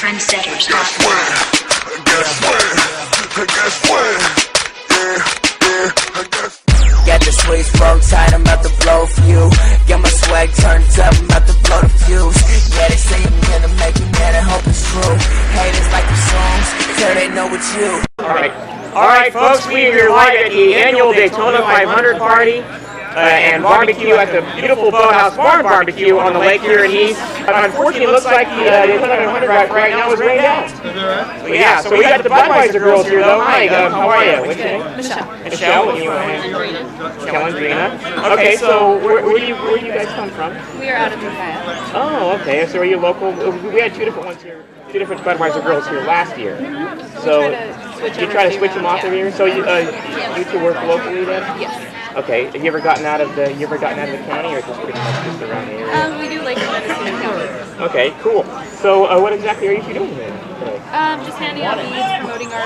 Trendsetters. Got the sweet smoke tight, I'm about to blow for you. Got my swag turned up, I'm about to blow the fuse. Yeah, they say I'm gonna make me mad, I hope it's true. Haters like the songs, till they know it's you. Alright folks, we are here live at the annual Daytona 500 party and barbecue at the beautiful Boathouse Barn Barbecue on the lake here in East. Unfortunately, it looks like the Daytona 500 right now is rained out. So, yeah, so we got the Budweiser girls here though. Hi, how are you? What's your name? Michelle. Michelle, and you Michelle and Drina. Okay, so where do you guys come from? We are out of Ukiah. Oh, okay. So are you local? We had two different ones here. Two different Budweiser girls here last year. So you try to switch them off every year. So you two work locally then? Yes. Okay. Have you ever gotten out of the county, or just pretty much just around the area? We do like Madison County. Okay, cool. So what exactly are you doing here today? Just handing out beads, promoting our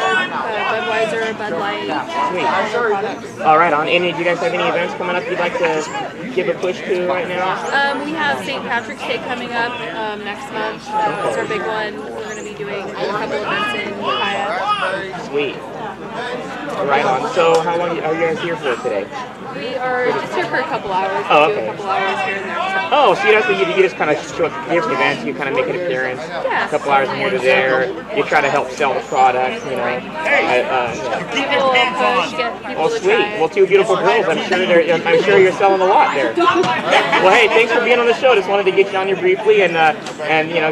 Budweiser, Bud Light products. All right, on. And do you guys have any events coming up you'd like to give a push to right now? We have St. Patrick's Day coming up next month. It's our big one. We're going to be doing a couple events in Ukiah. Sweet. Right on. So how long are you guys here for today? We are just here for a couple hours. Oh, okay. A couple hours here and there. Oh, so you just kind of show up to different events, you kind of make an appearance, yeah. A couple hours from here to there, you try to help sell the product, you know. People push, get people to sweet. try it. Well, two beautiful girls. I'm sure you're selling a lot there. Well, hey, thanks for being on the show. Just wanted to get you on here briefly and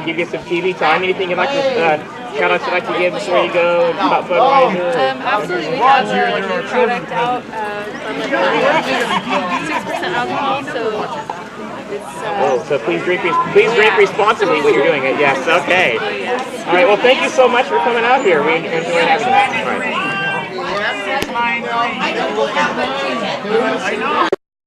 give you some TV time. Anything you'd like to shout-outs you'd like to give before you go about Budweiser? Absolutely. We have a new product out. 6% alcohol, so it's so please drink responsibly when you're doing it. Yes, okay. All right, well, thank you so much for coming out here. We enjoy having you. All right.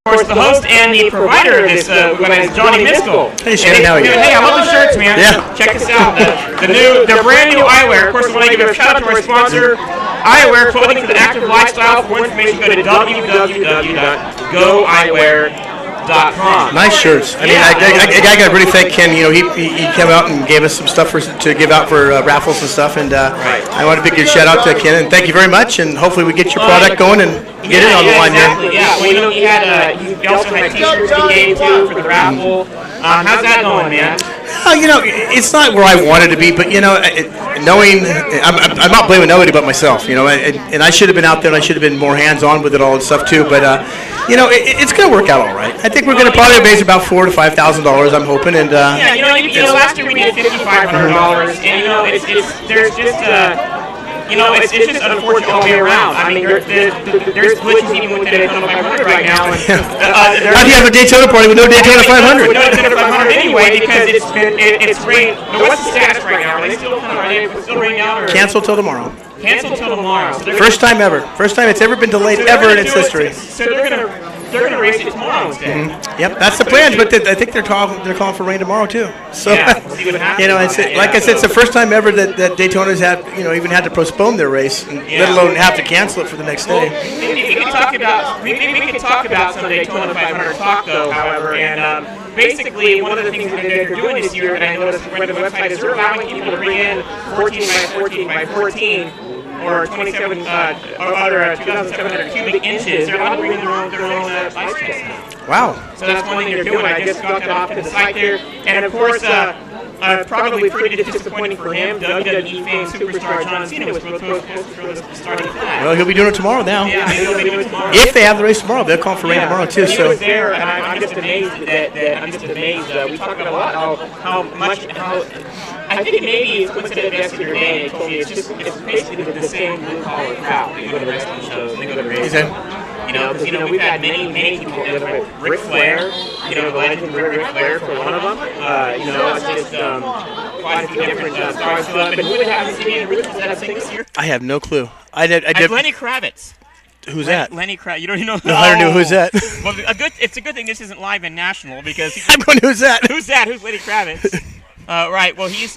Of course, the host and the provider of this event is Johnny Miskell. Hey, Shannon, how are you? Hey, I love the shirts, man. Yeah. Check this out. The brand new eyewear. Of course, we want to give a shout out to our sponsor, Eyewear, clothing for the active lifestyle. For more information, go to www.goeyewear.com. Nice shirts. I mean, I got to really thank Ken. You know, he came out and gave us some stuff to give out for raffles and stuff. And I want to big shout out to Ken and thank you very much. And hopefully we get your product going and get it on the line exactly, there. Yeah. Well, you also had T-shirts you gave too for the raffle. How's that going, man? It's not where I wanted to be, but knowing I'm not blaming nobody but myself. And I should have been out there and I should have been more hands-on with it all and stuff too. But it's going to work out all right. I think we're going to probably raise about $4,000 to $5,000. I'm hoping. And last year we did $5,500, and there's just. It's just unfortunate all the way around. I mean, there's glitches even with the Daytona 500 right now. How do you have a Daytona party with no Daytona 500? With no Daytona 500 anyway, because it's rained. What's the status right now? Are they still raining out? Cancel till tomorrow. Cancel till tomorrow. So First time ever. First time it's ever been delayed ever in its history. So they're gonna race it tomorrow instead. Mm-hmm. Yep, that's the plan. But I think they're calling for rain tomorrow too. So we'll see what happens. Like I said, it's the first time ever that Daytona's had even had to postpone their race, let alone have to cancel it for the next day. We can talk about some Daytona 500 talk though, however, and basically one of the things that they're doing this year, and I noticed where the website is, they're allowing people to bring in 14 by 14 by 14. Or 2,700 cubic inches. They're allowed to bring in their own bicycles now. Wow. So that's one thing they're doing. I just got that off to the site there. And of course, probably pretty disappointing for him. WWE fame superstar John Cena was supposed to throw the starting flag. Well, he'll be doing it tomorrow now. Yeah, he'll be doing it tomorrow. If they have the race tomorrow, they'll call for rain tomorrow too. He was there, and I'm just amazed we talked about a lot how I think maybe it's coincident yesterday day. They told me it's basically the same blue collar crowd. They go to wrestling shows, they go to races. Because we've had many people with Ric Flair, the legend Ric Flair for one of them. It's just quite a few different stars. But who would have seen any rookies that have seen this year? I have no clue. I did. Lenny Kravitz. Who's that? Lenny Kravitz. You don't know? No, I don't know who's that. Well, it's a good thing this isn't live and national because I'm going. Who's that? Who's that? Who's Lenny Kravitz? Right. Well, he's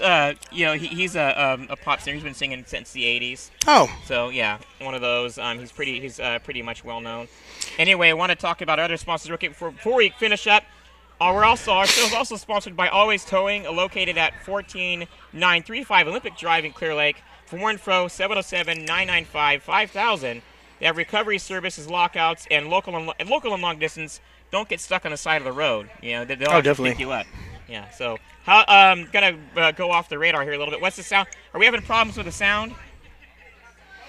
he's a pop singer. He's been singing since the '80s. Oh. So yeah, one of those. He's pretty much well known. Anyway, I want to talk about other sponsors real quick before we finish up. Our show is also sponsored by Always Towing, located at 14935 Olympic Drive in Clear Lake. For more info, 707-995-5000. They have recovery services, lockouts, and local and long distance. Don't get stuck on the side of the road. You know, they'll actually pick you up. Yeah. So, gonna go off the radar here a little bit. What's the sound? Are we having problems with the sound?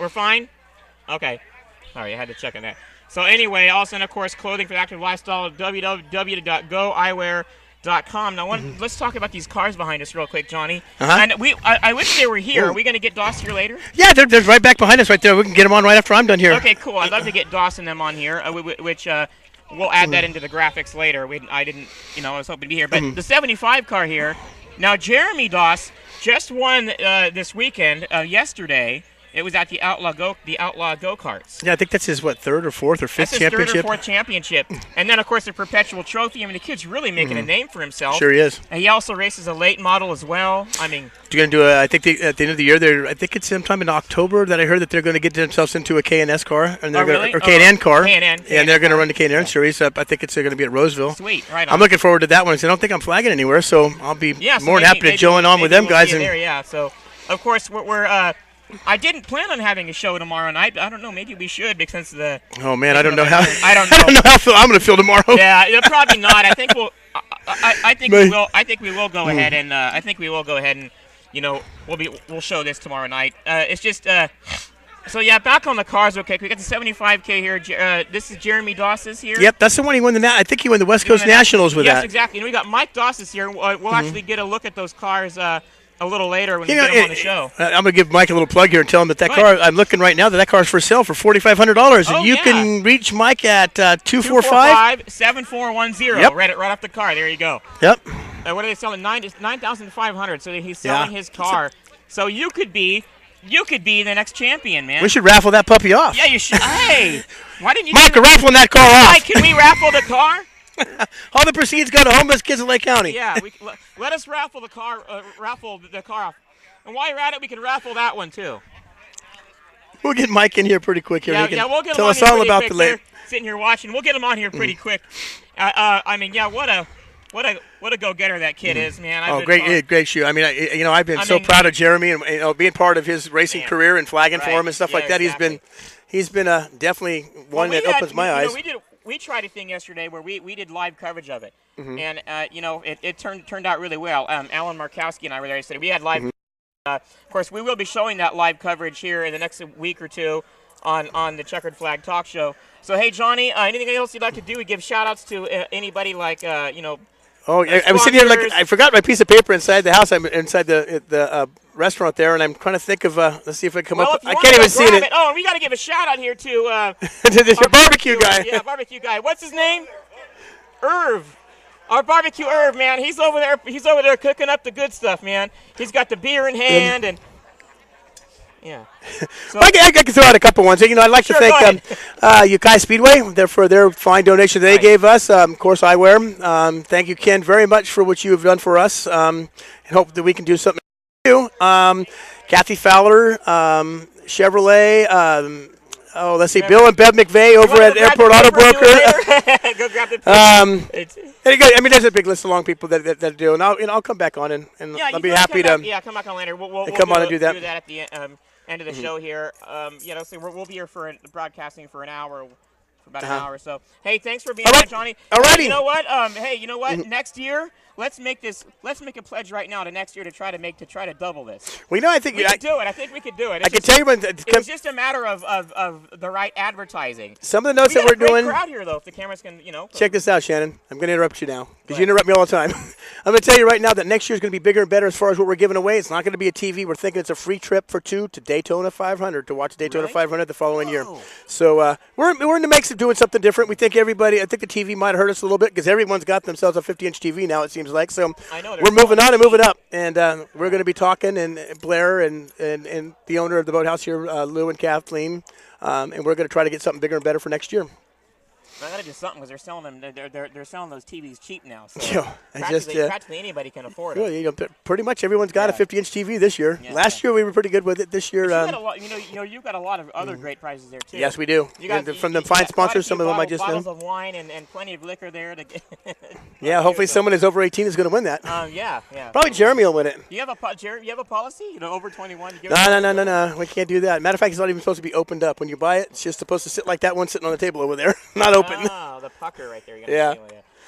We're fine. Okay. All right, I had to check on that. So anyway, also, and of course, clothing for the active lifestyle, www.goeyewear.com. Now, let's talk about these cars behind us real quick, Johnny. And I wish they were here. Are we going to get Doss here later? Yeah, they're right back behind us right there. We can get them on right after I'm done here. Okay, cool. I'd love to get Doss and them on here, which we'll add that into the graphics later. I didn't, I was hoping to be here. But the 75 car here. Now, Jeremy Doss just won this weekend, yesterday. It was at the Outlaw Go-Karts. Yeah, I think that's his, third or fourth or fifth championship? That's his third or fourth championship. And then, of course, the Perpetual Trophy. I mean, the kid's really making a name for himself. Sure he is. And he also races a late model as well. I mean... You're going to do I think at the end of the year, I think it's sometime in October that I heard that they're going to get themselves into a K&S car. And they're really? Or K&N car. K&N. And they're going to run the K&N series. I think it's going to be at Roseville. Sweet, right on. I'm looking forward to that one. I don't think I'm flagging anywhere, so I'll be more than happy to join on with them guys. So, of course, we're I didn't plan on having a show tomorrow night. I don't know. Maybe we should because the. Oh man, I don't know how. I don't know. I don't know how I'm going to feel tomorrow. Yeah, probably not. I think we'll. I think we will. I think we will go ahead and. I think we will go ahead and. We'll show this tomorrow night. It's just. So yeah, back on the cars. Okay, we got the 75K here. This is Jeremy Doss's here. Yep, that's the one he won I think he won the West Coast Nationals with that. Yes, exactly. And we got Mike Doss's here. We'll actually get a look at those cars. A little later when we get him on the show. I'm going to give Mike a little plug here and tell him that car, I'm looking right now, that car is for sale for $4,500. And you can reach Mike at 245-7410. Yep. Right off the car. There you go. Yep. What are they selling? $9,500. So he's selling his car. So you could be the next champion, man. We should raffle that puppy off. Yeah, you should. Hey, why didn't you? Mike, we're raffling that car off. Mike, can we raffle the car? All the proceeds go to homeless kids in Lake County. Yeah, let us raffle the car off. And while you're at it, we can raffle that one too. We'll get Mike in here pretty quick here. Yeah, we'll get him tell on us here all pretty about quick. the late. Sitting here watching, we'll get him on here pretty quick. What a go-getter that kid is, man. Great shoe. I mean, I've been so proud of Jeremy and being part of his racing career and flagging for him and stuff like that. Exactly. He's been definitely one that opens my eyes. We tried a thing yesterday where we did live coverage of it, and it turned out really well. Alan Markowski and I were there yesterday. We had live. Of course, we will be showing that live coverage here in the next week or two on the Checkered Flag Talk Show. So hey, Johnny, anything else you'd like to do? We give shout-outs to anybody like Oh, I was sitting here I forgot my piece of paper inside the house. I'm inside the restaurant there, and I'm trying to think of. Let's see if I come up. I can't even see it. Oh, we got to give a shout out here to your barbecue guy. Yeah, barbecue guy. What's his name? Irv. Our barbecue Irv, man. He's over there. He's over there cooking up the good stuff, man. He's got the beer in hand and. Yeah. So, I can throw out a couple ones. I'd like to thank Ukai Speedway for their fine donation they gave us. Of course, Eyewear. Thank you, Ken, very much for what you have done for us. And hope that we can do something for you. Kathy Fowler, Chevrolet. Let's see, Bill and Bev McVeigh over at Airport Auto Broker. Go grab the there's a big list of long people that do, and I'll come back on and I'll be happy to. Yeah, come back on later. We'll come on and do that. Do that at the end of the show here. So we'll be here for broadcasting for an hour, for about an hour or so. Hey, thanks for being here, Johnny. Alrighty. You know what? Next year, let's make a pledge right now to next year to try to double this. Well, I think we could do it. I think we could do it. I can tell you when it was just a matter of the right advertising. Some of the notes that we're doing. Crowd here though, if the cameras can, Check this out, Shannon. I'm going to interrupt you now because you interrupt me all the time. I'm going to tell you right now that next year is going to be bigger and better as far as what we're giving away. It's not going to be a TV. We're thinking it's a free trip for two to Daytona 500 to watch Daytona 500 the following year. So we're in the mix of doing something different. We think everybody. I think the TV might hurt us a little bit because everyone's got themselves a 50-inch TV now. It seems like so. We're moving on and moving up, and we're going to be talking, and Blair and the owner of the boathouse here, Lou and Kathleen, and we're going to try to get something bigger and better for next year. I gotta do something because they're selling them. They're selling those TVs cheap now. So Yeah, and practically anybody can afford them. Well, you know, pretty much everyone's got a 50-inch TV this year. Yeah. Last year we were pretty good with it. This year, You got a lot, you've got a lot of other great prices there too. yes, we do. From the fine sponsors, some of them I just bottles of wine and plenty of liquor there to get. Yeah, hopefully someone who's over 18 is going to win that. Yeah. Probably Jeremy will win it. Do you have a policy? Over 21. No. We can't do that. Matter of fact, it's not even supposed to be opened up. When you buy it, it's just supposed to sit like that one sitting on the table over there, not open. Oh, the pucker right there. Yeah.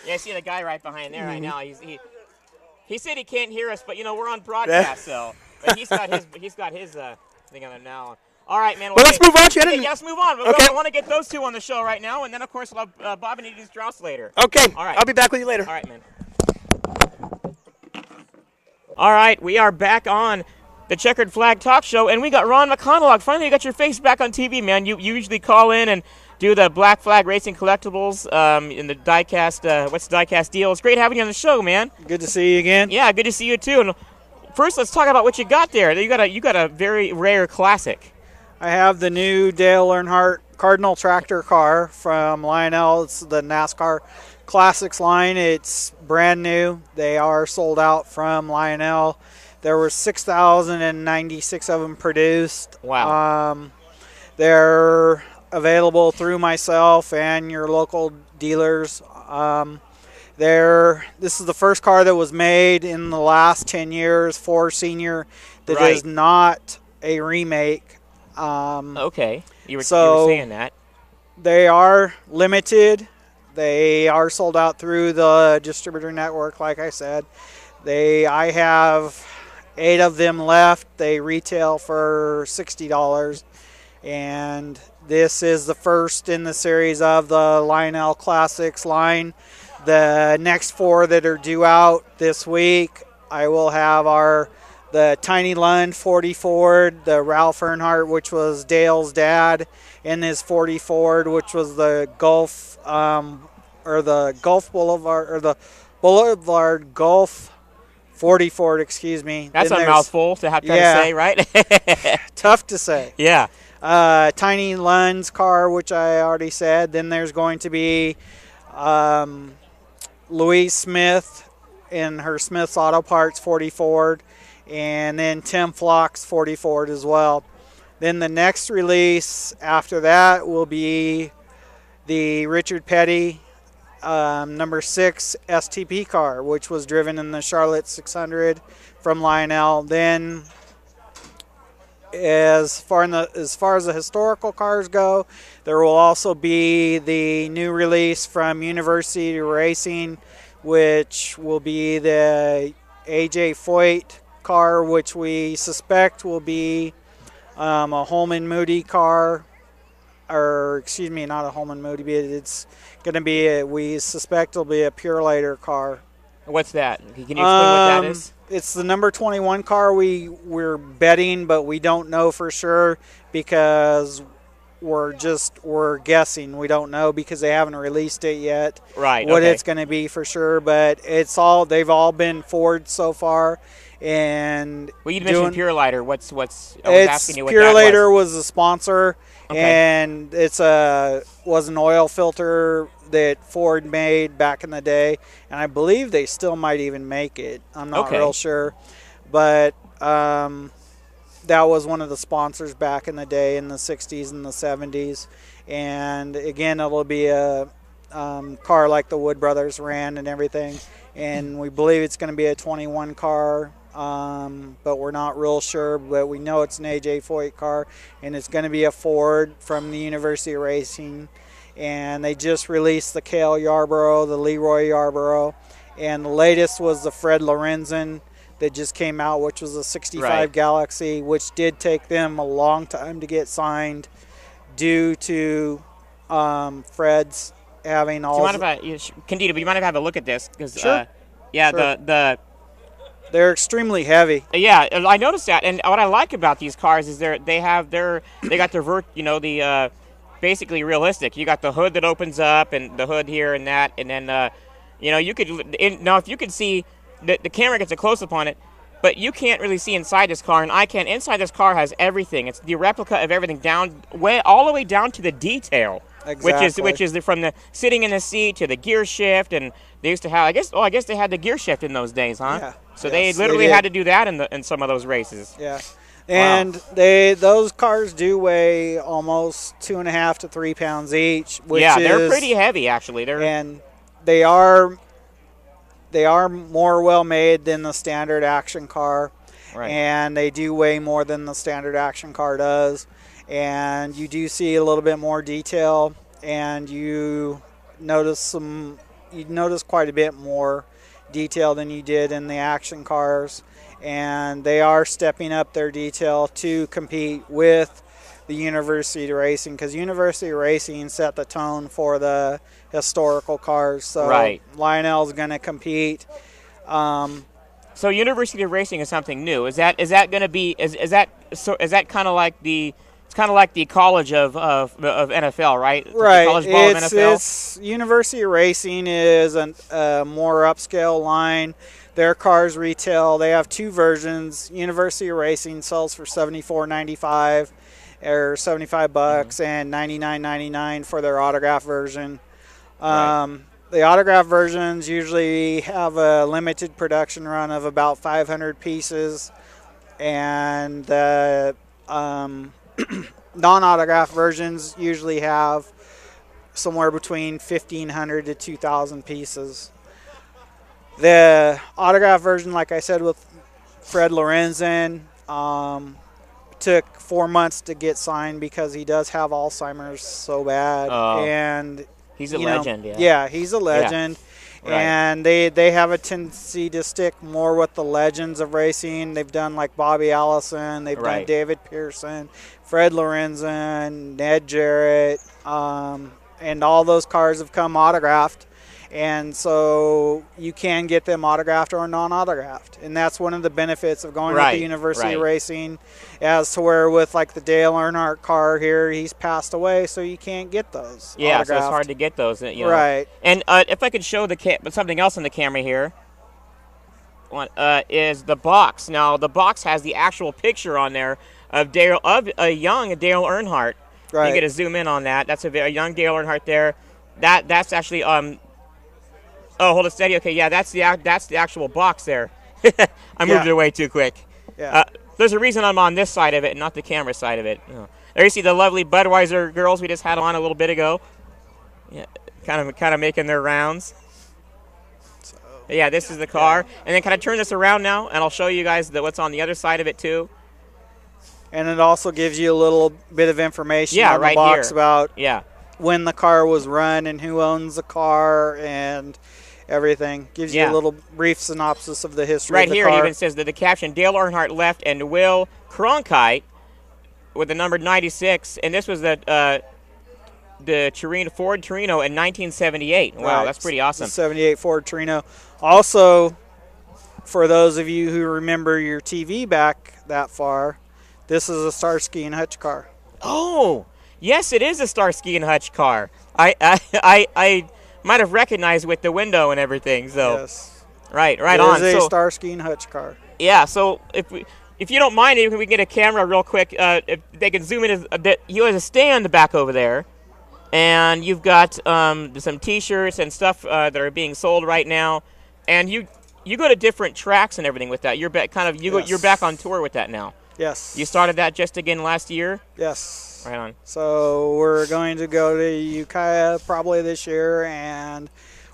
Yeah, I see the guy right behind there right now. He said he can't hear us, but we're on broadcast, so but he's got his thing on there now. All right, man. Well, let's move on, Shannon. Yeah, let's move on. Okay. I want to get those two on the show right now, and then of course we'll have Bob and Edie Strauss later. Okay. All right. I'll be back with you later. All right, man. All right, we are back on the Checkered Flag Talk Show, and we got Ron McConnell. Finally, you got your face back on TV, man. You usually call in and do the Black Flag Racing Collectibles in the diecast. What's the diecast deal? It's great having you on the show, man. Good to see you again. Yeah, good to see you too. And first, let's talk about what you got there. You got a very rare classic. I have the new Dale Earnhardt Cardinal tractor car from Lionel. It's the NASCAR Classics line. It's brand new. They are sold out from Lionel. There were 6,096 of them produced. Wow. They're available through myself and your local dealers. This is the first car that was made in the last 10 years for Senior that is not a remake. Okay. You were saying that. They are limited. They are sold out through the distributor network, like I said. I have 8 of them left. They retail for $60. And this is the first in the series of the Lionel Classics line. The next 4 that are due out this week, I will have the Tiny Lund 40 Ford, the Ralph Earnhardt, which was Dale's dad, and his 40 Ford, which was the Gulf Boulevard, or the Boulevard Gulf 40 Ford, excuse me. That's a mouthful to have to say, right? Tough to say. Yeah. Tiny Lund's car, which I already said. Then there's going to be Louise Smith in her Smith's Auto Parts 40 Ford, and then Tim Flock's 40 Ford as well. Then the next release after that will be the Richard Petty number 6 STP car, which was driven in the Charlotte 600 from Lionel. Then as far as the historical cars go, there will also be the new release from University Racing, which will be the AJ Foyt car, which we suspect will be a Holman Moody car, or excuse me, not a Holman Moody, but it's going to be we suspect it'll be a Purelator car. What's that? Can you explain what that is? It's the number 21 car we're betting, but we don't know for sure because we're guessing. We don't know because they haven't released it yet. Right. What it's going to be for sure, but they've all been Ford so far. And well, you mentioned Purelator. What's? I was asking you what Purelator that was. a sponsor, and was an oil filter that Ford made back in the day, and I believe they still might even make it. I'm not real sure, but that was one of the sponsors back in the day in the 60s and the 70s. And again, it'll be a car like the Wood Brothers ran and everything, and we believe it's going to be a 21 car. But we're not real sure, but we know it's an AJ Foyt car, and it's going to be a Ford from the University of Racing. And they just released the Cale Yarborough, the Leroy Yarborough, and the latest was the Fred Lorenzen that just came out, which was a 65 Galaxy, which did take them a long time to get signed due to Fred's having all... Candida, but you mind if I have a look at this? Because sure. Sure. They're extremely heavy. Yeah, I noticed that, and what I like about these cars is they got their basically realistic. You got the hood that opens up, and the hood here and that, and then you could if you could see the camera gets a close up on it, but you can't really see inside this car, and I can. Inside this car has everything. It's the replica of everything all the way down to the detail. Exactly. which is from the sitting in the seat to the gear shift, and they used to have. I guess they had the gear shift in those days, huh? Yeah. So Yes, they literally did. had to do that in some of those races. Yeah. And those cars do weigh almost 2.5 to 3 pounds each, which they're pretty heavy actually. And they are more well made than the standard action car. Right. And they do weigh more than the standard action car does. And you do see a little bit more detail, and you notice quite a bit more detail than you did in the action cars. And they are stepping up their detail to compete with the University Racing, because University Racing set the tone for the historical cars. So right. Lionel's going to compete. So University Racing is something new. Is that going to be is that kind of like the college of NFL, right? Right. The college ball of NFL. It's University Racing is a more upscale line. Their cars retail. They have two versions. University Racing sells for $74.95 or $75 and $99.99 for their autograph version. Right. The autograph versions usually have a limited production run of about 500 pieces, and the non-autograph versions usually have somewhere between 1,500 to 2,000 pieces. The autograph version, like I said, with Fred Lorenzen, took 4 months to get signed because he does have Alzheimer's so bad. And he's a legend, Yeah, he's a legend. Yeah. Right. And they have a tendency to stick more with the legends of racing. They've done like Bobby Allison, they've done David Pearson, Fred Lorenzen, Ned Jarrett, and all those cars have come autographed. And so you can get them autographed or non-autographed. And that's one of the benefits of going with the University Racing, as to where with like the Dale Earnhardt car here, he's passed away, so you can't get those autographed. So it's hard to get those. Right. And if I could show something else on the camera here, is the box. Now, the box has the actual picture on there of a young Dale Earnhardt. Right. You get to zoom in on that. That's a young Dale Earnhardt there. That's actually Oh, hold it steady. Okay, yeah, that's the actual box there. I moved it away too quick. Yeah. There's a reason I'm on this side of it, not the camera side of it. There you see the lovely Budweiser girls we just had on a little bit ago. Yeah, kind of making their rounds. So, yeah, this is the car, and then can I turn this around now, and I'll show you guys what's on the other side of it too. And it also gives you a little bit of information on the right box here. about when the car was run and who owns the car and everything. Gives you a little brief synopsis of the history of the car. Right here it even says that the caption, Dale Earnhardt left and Will Cronkite with the number 96, and this was the Ford Torino in 1978. Wow, that's pretty awesome. The 78 Ford Torino. Also, for those of you who remember your TV back that far, this is a Starsky and Hutch car. Oh, yes, it is a Starsky and Hutch car. I might have recognized with the window and everything. So, yes. Right on. It is a Starsky and Hutch car. Yeah, so if you don't mind, we can get a camera real quick. If they can zoom in a bit. He has a stand back over there, and you've got some T-shirts and stuff that are being sold right now. And you go to different tracks and everything with that. You're back you're back on tour with that now. Yes. You started that just again last year? Yes. Right on. So we're going to go to Ukiah probably this year, and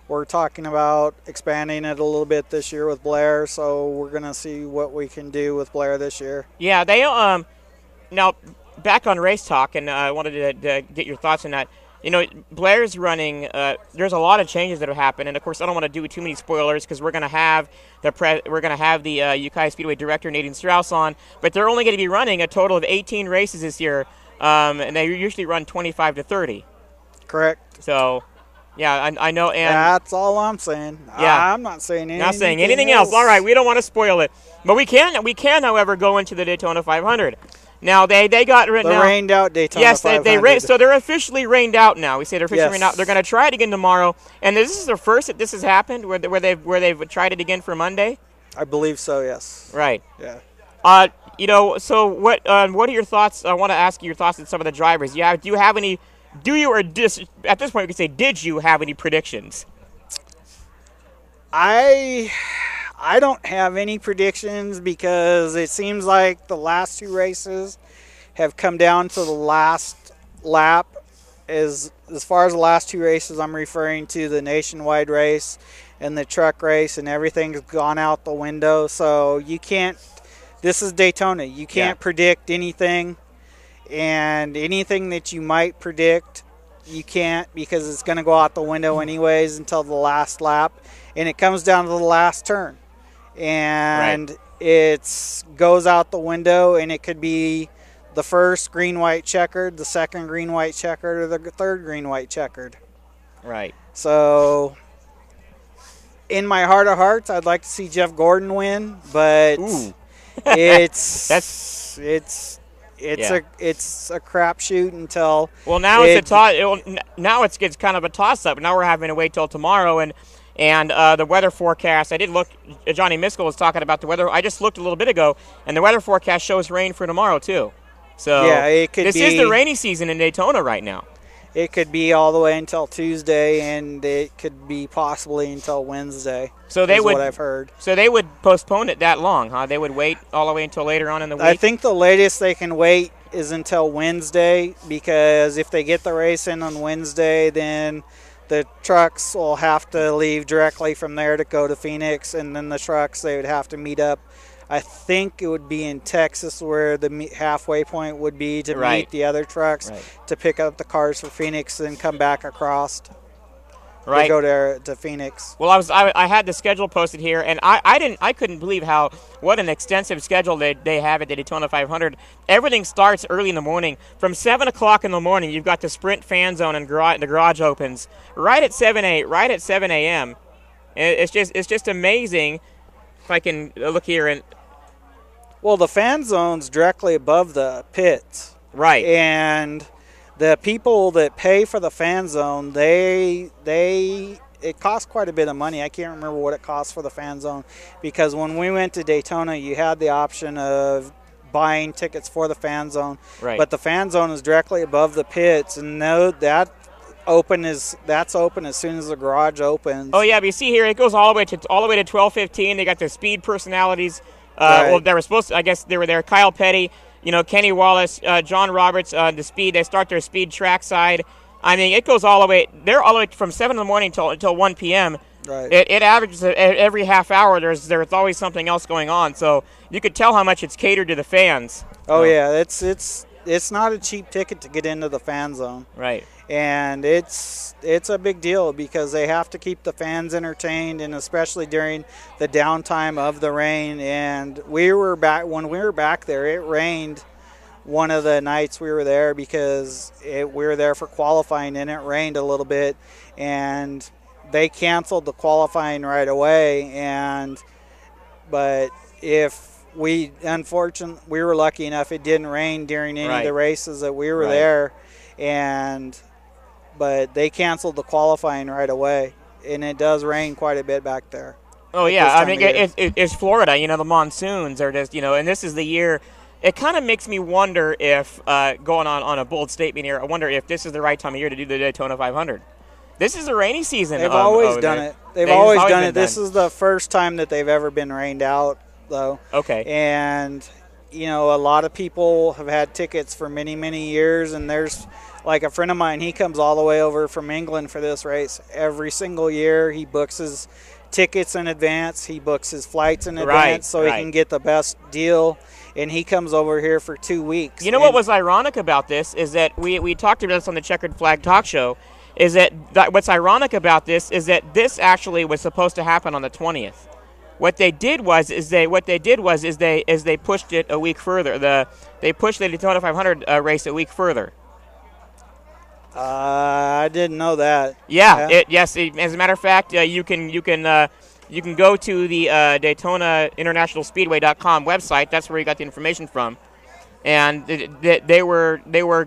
we're talking about expanding it a little bit this year with Blair. So we're going to see what we can do with Blair this year. Yeah, they now back on Race Talk, and I wanted to get your thoughts on that. Blair's running. There's a lot of changes that have happened, and of course, I don't want to do too many spoilers because we're going to have the Ukiah Speedway director Nadine Strauss on, but they're only going to be running a total of 18 races this year, and they usually run 25 to 30. Correct. So, yeah, I know, and that's all I'm saying. Yeah, I'm not saying anything. Not saying anything else. All right, we don't want to spoil it, but we can, however, go into the Daytona 500. Now they got the rained out Daytona 500. Yes, so they're officially rained out now. We say they're officially rained out. They're going to try it again tomorrow, and this is the first that this has happened where they've tried it again for Monday. I believe so. Yes. Right. Yeah. So what are your thoughts? I want to ask you your thoughts on some of the drivers. Do you have any do you, or at this point we can say, did you have any predictions? I don't have any predictions because it seems like the last 2 races have come down to the last lap. As far as the last 2 races, I'm referring to the nationwide race and the truck race, and everything's gone out the window. So you can't. This is Daytona. You can't predict anything, and anything that you might predict, you can't, because it's going to go out the window anyways until the last lap, and it comes down to the last turn, and it goes out the window, and it could be the first green-white checkered, the second green-white checkered, or the third green-white checkered. Right. So, in my heart of hearts, I'd like to see Jeff Gordon win, but it's a crapshoot until. Well, now now it's kind of a toss-up. Now we're having to wait till tomorrow, and the weather forecast. I did look. Johnny Miskell was talking about the weather. I just looked a little bit ago, and the weather forecast shows rain for tomorrow too. So this is the rainy season in Daytona right now. It could be all the way until Tuesday, and it could be possibly until Wednesday. So they would. What I've heard. So they would postpone it that long, huh? They would wait all the way until later on in the week. I think the latest they can wait is until Wednesday, because if they get the race in on Wednesday, then the trucks will have to leave directly from there to go to Phoenix, and then the trucks, they would have to meet up. I think it would be in Texas where the halfway point would be to meet the other trucks to pick up the cars for Phoenix and come back across. To go to Phoenix. Well, I had the schedule posted here, and I couldn't believe what an extensive schedule they have at the Daytona 500. Everything starts early in the morning. From 7 o'clock in the morning, you've got the Sprint fan zone, and the garage opens right at 7 a.m. It's just amazing. If I can look here and. Well, the fan zone's directly above the pits. Right. And the people that pay for the fan zone, it costs quite a bit of money. I can't remember what it costs for the fan zone, because when we went to Daytona, you had the option of buying tickets for the fan zone. Right. But the fan zone is directly above the pits, and that's open as soon as the garage opens. Oh yeah, but you see here, it goes all the way to 12:15. They got their speed personalities. Well, they were supposed to. I guess they were there. Kyle Petty, Kenny Wallace, John Roberts. The speed. They start their speed trackside. I mean, it goes all the way. They're all the way from 7 in the morning until 1 p.m. Right. It averages every half hour. There's always something else going on. So you could tell how much it's catered to the fans. Oh yeah, it's not a cheap ticket to get into the fan zone. Right. And it's a big deal, because they have to keep the fans entertained, and especially during the downtime of the rain. And when we were back there, it rained one of the nights we were there, because we were there for qualifying, and it rained a little bit, and they canceled the qualifying right away. But unfortunately, we were lucky enough it didn't rain during any of the races that we were there, but they canceled the qualifying right away, and it does rain quite a bit back there. Oh yeah, I mean it's Florida. The monsoons are just and this is the year. It kind of makes me wonder if going on a bold statement here. I wonder if this is the right time of year to do the Daytona 500. This is a rainy season. They've always done it. They've always done it. This is the first time that they've ever been rained out, though. Okay. And a lot of people have had tickets for many, many years, and there's like a friend of mine, he comes all the way over from England for this race every single year. He books his tickets in advance. He books his flights in advance so he can get the best deal, and he comes over here for 2 weeks. What was ironic about this is that we talked about this on the Checkered Flag Talk Show, is that what's ironic about this is that this actually was supposed to happen on the 20th. What they did was they pushed it a week further. They pushed the Daytona 500 race a week further. I didn't know that. Yeah. As a matter of fact, you can go to the Daytona International Speedway.com website. That's where you got the information from, and they were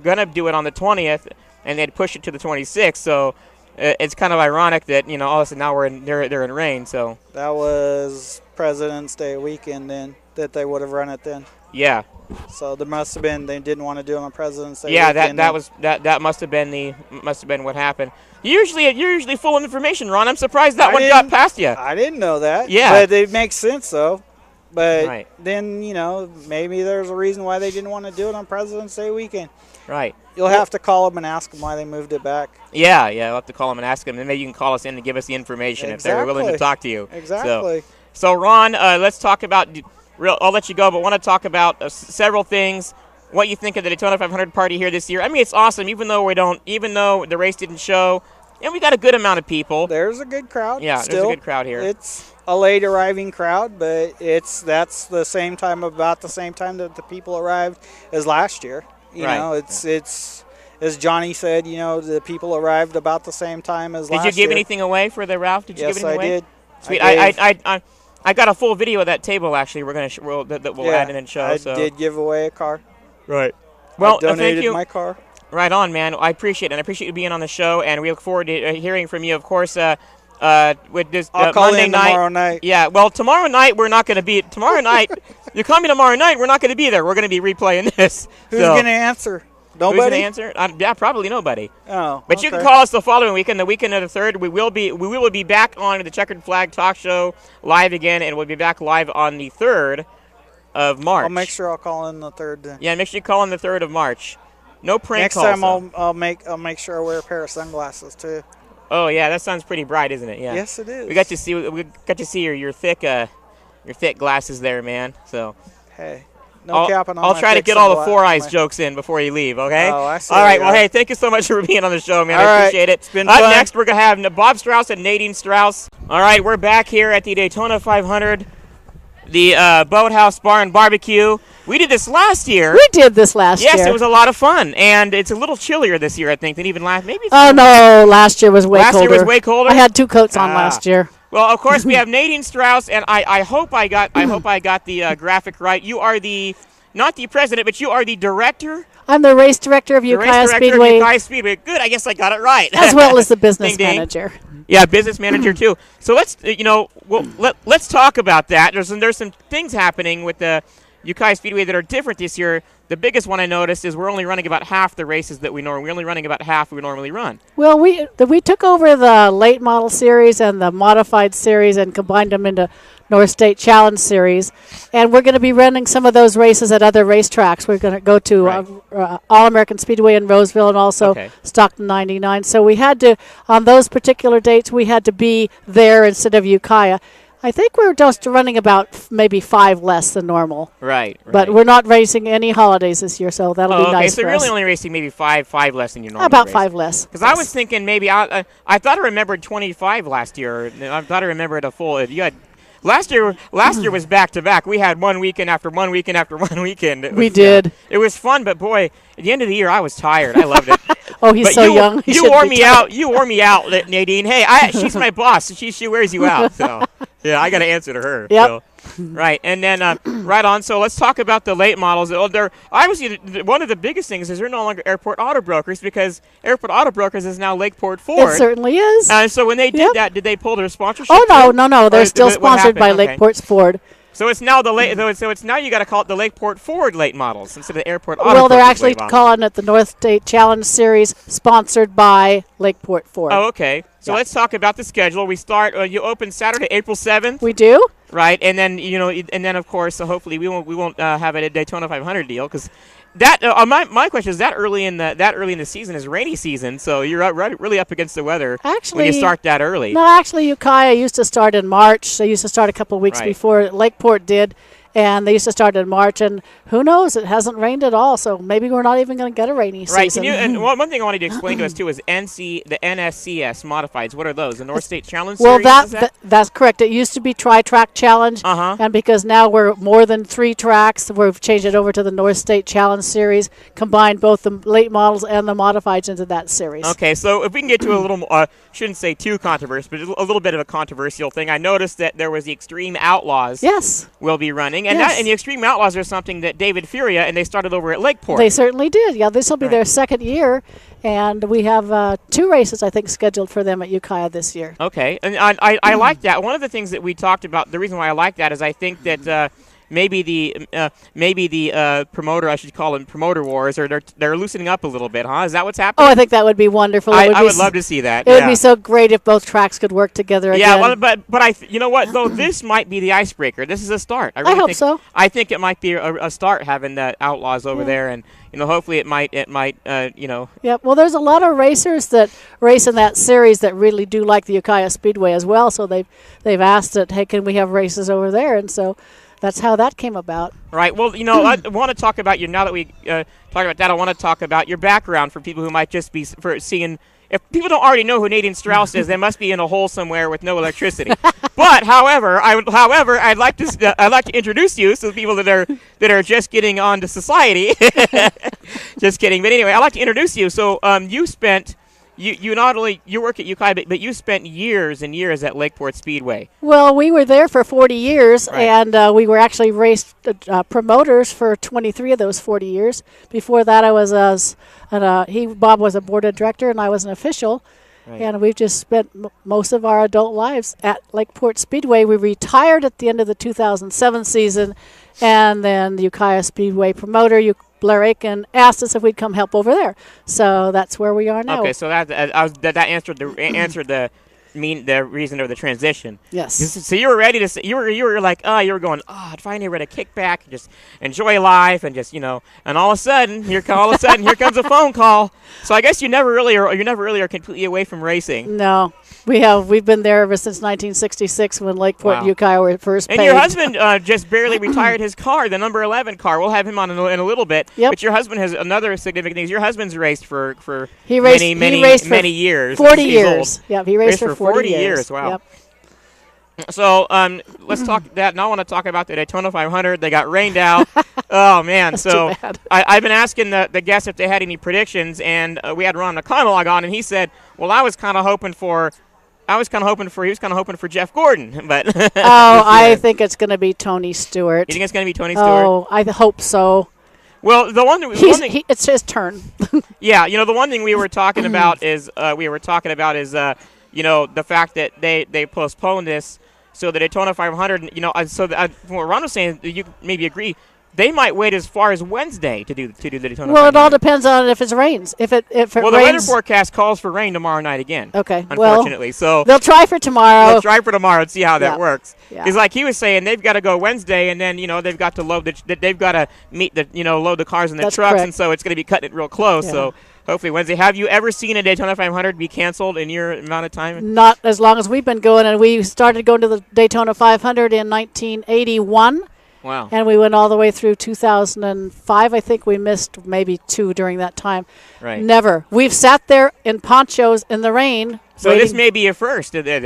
gonna do it on the 20th, and they'd push it to the 26th. So it's kind of ironic that all of a sudden now they're in rain. So that was President's Day weekend then. that they would have run it then. Yeah. So there must have been they didn't want to do it on President's Day. Yeah, that must have been what happened. You're usually full of information, Ron. I'm surprised that one got past you. I didn't know that. Yeah, but it makes sense though. But right. then maybe there's a reason why they didn't want to do it on President's Day weekend. Right. You'll have to call them and ask them why they moved it back. Yeah, you'll have to call them and ask them, and maybe you can call us in to give us the information if they're willing to talk to you. Exactly. So Ron, let's talk about. I'll let you go, but want to talk about several things. What you think of the Daytona 500 party here this year? I mean, it's awesome. Even though the race didn't show, and we got a good amount of people. There's a good crowd. Yeah, still. There's a good crowd here. It's a late arriving crowd, but that's about the same time that the people arrived as last year. It's as Johnny said, the people arrived about the same time as last year. Did you give anything away for the Ralph? Did you give anything away? Yes, I did. Sweet. I got a full video of that table actually. We're gonna that we'll add in and show. I did give away a car. Right. Well, I donated thank you. my car. Right on, man. I appreciate it. And I appreciate you being on the show, and we look forward to hearing from you, of course. With this I'll call Monday in tomorrow night. Yeah. Well, tomorrow night we're not going to be. Tomorrow night, you call me tomorrow night. We're not going to be there. We're going to be replaying this. Who's going to answer? Nobody. Who's going to answer? Yeah, probably nobody. Oh. But you can call us the following weekend, the weekend of the 3rd. We will be back on the Checkered Flag Talk Show live again, and we'll be back live on the 3rd of March. I'll make sure I'll call in the 3rd then. Yeah, make sure you call in the 3rd of March. No prank Next calls. Next time I'll make sure I wear a pair of sunglasses too. Oh yeah, that sounds pretty bright, isn't it? Yeah. Yes, it is. We got to see your thick glasses there, man. So. Hey. No capping on I'll my try to get all the Four Eyes jokes in before you leave, okay? Oh, I see. All right, well, hey, thank you so much for being on the show, man. I appreciate it. It's been Up fun. next, we're going to have Bob Strauss and Nadine Strauss. All right, we're back here at the Daytona 500, the Boathouse Bar and Barbecue. We did this last year. We did this last year. Yes, it was a lot of fun, and it's a little chillier this year, I think, than even last. Maybe. Oh no, last year was way colder. Last year was way colder. I had 2 coats on last year. Well, of course, we have Nadine Strauss, and I hope I got the graphic right. You are not the president, but you are the director. I'm the race director of Ukiah Speedway. Ukiah Speedway. Good, I guess I got it right. As well as the business ding, ding. manager. Yeah, business manager too. So let's talk about that. There's some things happening with the Ukiah Speedway that are different this year. The biggest one I noticed is we're only running about half the races that we're only running about half we normally run. Well, we took over the late model series and the modified series and combined them into North State Challenge Series, and we're going to be running some of those races at other racetracks. We're going to go to All-American Speedway in Roseville and also Stockton 99. So we had to, on those particular dates, we had to be there instead of Ukiah. I think we're just running about maybe 5 less than normal. Right. But we're not racing any holidays this year, so that'll be nice so for you're really us. only racing maybe five less than you normally About race. 5 less. Because I was thinking maybe I thought I remembered 25 last year. I thought I remembered a full. You had. Last year was back to back. We had one weekend after one weekend after one weekend. We did. It was fun, but boy, at the end of the year, I was tired. I loved it. Oh, he's so young. You wore me out. You wore me out, Nadine. Hey, she's my boss. She wears you out. So yeah, I got to answer to her. Yep. So. Right, and then right on. So let's talk about the late models. They're obviously one of the biggest things is they're no longer Airport Auto Brokers because Airport Auto Brokers is now Lakeport Ford. It certainly is. So when they did that, did they pull their sponsorship? Oh no, they're still sponsored by Lakeport Ford. So it's now so it's now you got to call it the Lakeport Ford late models instead of the Airport Auto. Well, they're actually calling it the North State Challenge Series, sponsored by Lakeport Ford. Oh, okay. So let's talk about the schedule. We start. You open Saturday, April 7th. We do. Right, and then of course, so hopefully we won't have a Daytona 500 deal because that my question is that early in the season is rainy season, so you're really up against the weather. Actually, when you start that early. No, actually, Ukiah used to start in March. They used to start a couple of weeks before Lakeport did. And they used to start in March, and who knows? It hasn't rained at all, so maybe we're not even going to get a rainy season. Right. And one thing I wanted to explain to us too is the NSCS modifieds. What are those? The North State Challenge Series? Well, that's correct. It used to be Tri-Track Challenge, and because now we're more than 3 tracks, we've changed it over to the North State Challenge Series. Combined both the late models and the modifieds into that series. Okay, so if we can get to a little, shouldn't say too controversial, but a little bit of a controversial thing. I noticed that there was the Extreme Outlaws. Yes. Will be running. And the Extreme Outlaws are something that David Furia, and they started over at Lakeport. They certainly did. Yeah, this will be their second year, and we have 2 races, I think, scheduled for them at Ukiah this year. Okay, and I like that. One of the things that we talked about, the reason why I like that is I think that maybe the promoter, I should call it promoter wars, or they're loosening up a little bit, huh? Is that what's happening? Oh, I think that would be wonderful. I would love to see that. It would be so great if both tracks could work together again. Yeah, well, but you know what though, this might be the icebreaker. This is a start. I hope so. I think it might be a start having the Outlaws over there, and hopefully it might Yeah, well, there's a lot of racers that race in that series that really do like the Ukiah Speedway as well. So they've asked that, hey, can we have races over there? And so that's how that came about. Right. Well, I want to talk about you now that we talk about that. I want to talk about your background for people who might just be seeing. If people don't already know who Nadine Strauss is, they must be in a hole somewhere with no electricity. But I'd like to introduce you to the people that are just getting onto society. Just kidding. But anyway, I'd like to introduce you. So you not only work at Ukiah, but you spent years and years at Lakeport Speedway. Well, we were there for 40 years, right. And we were actually race promoters for 23 of those 40 years. Before that, I was Bob was a board of director, and I was an official. Right. And we've just spent most of our adult lives at Lakeport Speedway. We retired at the end of the 2007 season, and then the Ukiah Speedway promoter, Blair Aiken, asked us if we'd come help over there. So that's where we are now. Okay, so that answered the reason of the transition. Yes. So you were ready to say, you were like, you were going, I'd finally ready to kick back and just enjoy life and just, and all of a sudden here comes a phone call. So I guess you never really are completely away from racing. No. We've been there ever since 1966 when Lakeport and Ukiah were first paved. And your husband just barely retired his car, the number 11 car. We'll have him on in a little bit. Yep. But your husband has another significant thing. Your husband's raced for many years. 40 years. Yeah, he raced for 40 years. Wow. Yep. So let's talk that. Now I want to talk about the Daytona 500. They got rained out. Oh, man. That's so too bad. I've been asking the guests if they had any predictions, and we had Ron McConnell on, and he said, well, he was kind of hoping for Jeff Gordon, but I think it's going to be Tony Stewart. You think it's going to be Tony Stewart? Oh, I hope so. Well, it's his turn. Yeah, the one thing we were talking about is the fact that they postponed this, so the Daytona 500. From what Ron was saying, you maybe agree. They might wait as far as Wednesday to do the Daytona 500. Well, it all depends on if it rains. If it rains. The weather forecast calls for rain tomorrow night again. Okay. Unfortunately, so they'll try for tomorrow. They'll try for tomorrow and see how that works. Yeah. It's like he was saying, they've got to go Wednesday, and then they've got to load load the cars in the That's trucks, correct. and so it's going to be cutting it real close. Yeah. So hopefully Wednesday. Have you ever seen a Daytona 500 be canceled in your amount of time? Not as long as we've been going, and we started going to the Daytona 500 in 1981. Wow. And we went all the way through 2005. I think we missed maybe 2 during that time. Right. Never. We've sat there in ponchos in the rain. So this may be a first if they have